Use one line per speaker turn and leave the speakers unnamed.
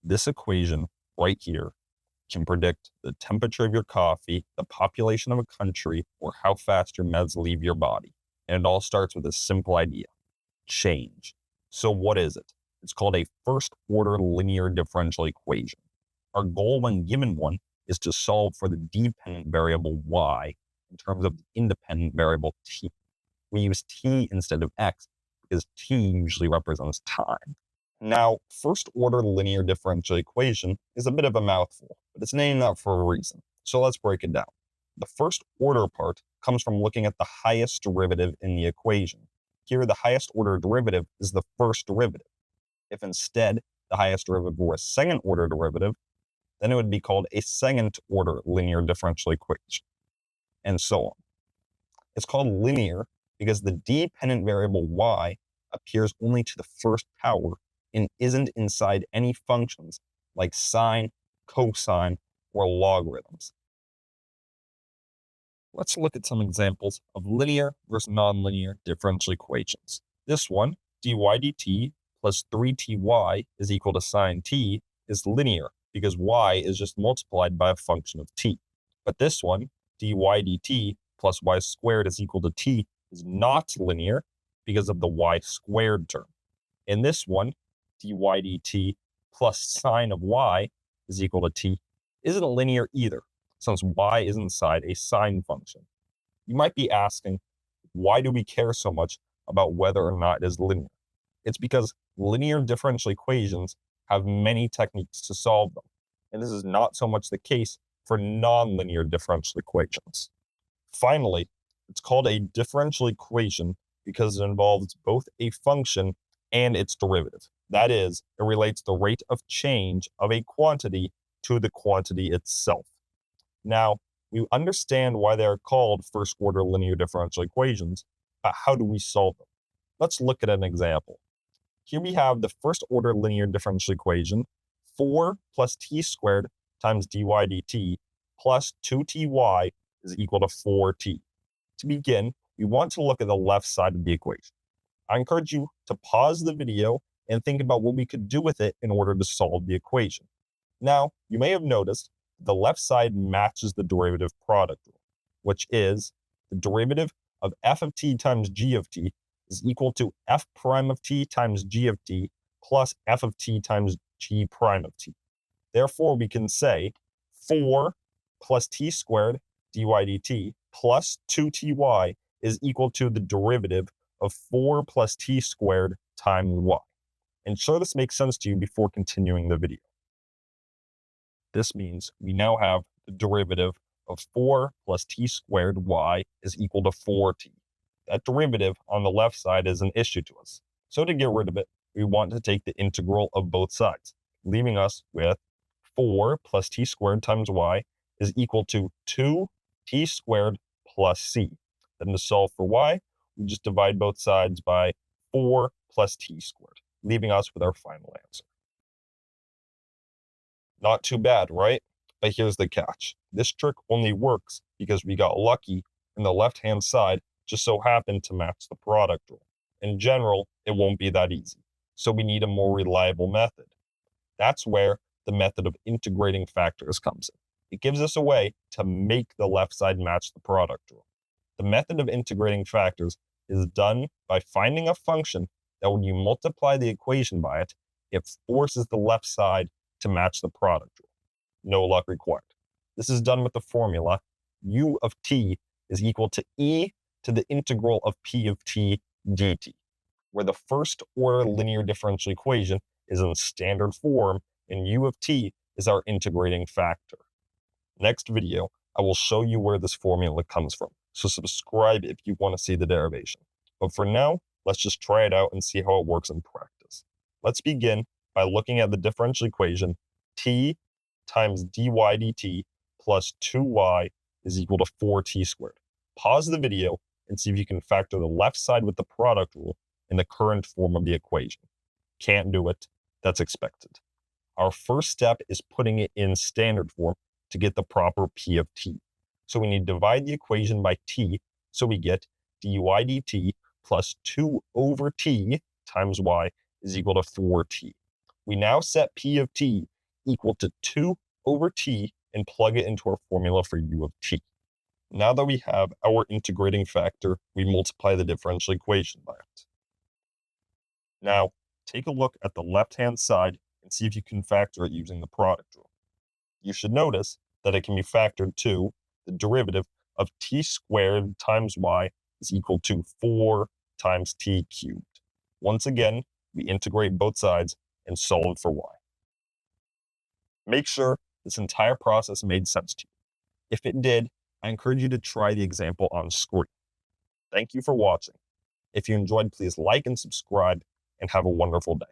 This equation right here can predict the temperature of your coffee, the population of a country, or how fast your meds leave your body. And it all starts with a simple idea: change. So what is it? It's called a first-order linear differential equation. Our goal when given one is to solve for the dependent variable y in terms of the independent variable t. We use t instead of x because t usually represents time. Now, first-order linear differential equation is a bit of a mouthful, but it's named that for a reason. So let's break it down. The first-order part comes from looking at the highest derivative in the equation. Here, the highest-order derivative is the first derivative. If instead the highest derivative were a second-order derivative, then it would be called a second-order linear differential equation, and so on. It's called linear because the dependent variable y appears only to the first power and isn't inside any functions like sine, cosine, or logarithms. Let's look at some examples of linear versus nonlinear differential equations. This one, dy dt plus 3ty is equal to sine t, is linear because y is just multiplied by a function of t. But this one, dy dt plus y squared is equal to t, is not linear because of the y squared term. In this one, dy dt plus sine of y is equal to t isn't linear either, since y is inside a sine function. You might be asking, why do we care so much about whether or not it is linear? It's because linear differential equations have many techniques to solve them, and this is not so much the case for nonlinear differential equations. Finally, it's called a differential equation because it involves both a function and its derivative. That is, it relates the rate of change of a quantity to the quantity itself. Now, we understand why they are called first-order linear differential equations, but how do we solve them? Let's look at an example. Here we have the first-order linear differential equation, 4 plus t squared times dy dt plus 2ty is equal to 4t. To begin, we want to look at the left side of the equation. I encourage you to pause the video and think about what we could do with it in order to solve the equation. Now, you may have noticed the left side matches the derivative product rule, which is the derivative of f of t times g of t is equal to f prime of t times g of t plus f of t times g prime of t. Therefore, we can say 4 plus t squared dy dt plus 2ty is equal to the derivative of 4 plus t squared times y. Ensure this makes sense to you before continuing the video. This means we now have the derivative of 4 plus t squared y is equal to 4t. That derivative on the left side is an issue to us. So to get rid of it, we want to take the integral of both sides, leaving us with 4 plus t squared times y is equal to 2t squared plus c. Then to solve for y, we just divide both sides by 4 plus t squared, leaving us with our final answer. Not too bad, right? But here's the catch. This trick only works because we got lucky and the left-hand side just so happened to match the product rule. In general, it won't be that easy, so we need a more reliable method. That's where the method of integrating factors comes in. It gives us a way to make the left side match the product rule. The method of integrating factors is done by finding a function that when you multiply the equation by it, it forces the left side to match the product rule. No luck required. This is done with the formula u of t is equal to e to the integral of p of t dt, where the first order linear differential equation is in standard form and u of t is our integrating factor. Next video, I will show you where this formula comes from, so subscribe if you want to see the derivation. But for now, let's just try it out and see how it works in practice. Let's begin by looking at the differential equation t times dy dt plus 2y is equal to 4t squared. Pause the video and see if you can factor the left side with the product rule in the current form of the equation. Can't do it. That's expected. Our first step is putting it in standard form to get the proper p of t. So we need to divide the equation by t, so we get dy dt plus 2 over t times y is equal to 4t. We now set p of t equal to 2 over t and plug it into our formula for u of t. Now that we have our integrating factor, we multiply the differential equation by it. Now, take a look at the left-hand side and see if you can factor it using the product rule. You should notice that it can be factored to the derivative of t squared times y is equal to 4 times t cubed. Once again, we integrate both sides and solve for y. Make sure this entire process made sense to you. If it did, I encourage you to try the example on screen. Thank you for watching. If you enjoyed, please like and subscribe, and have a wonderful day.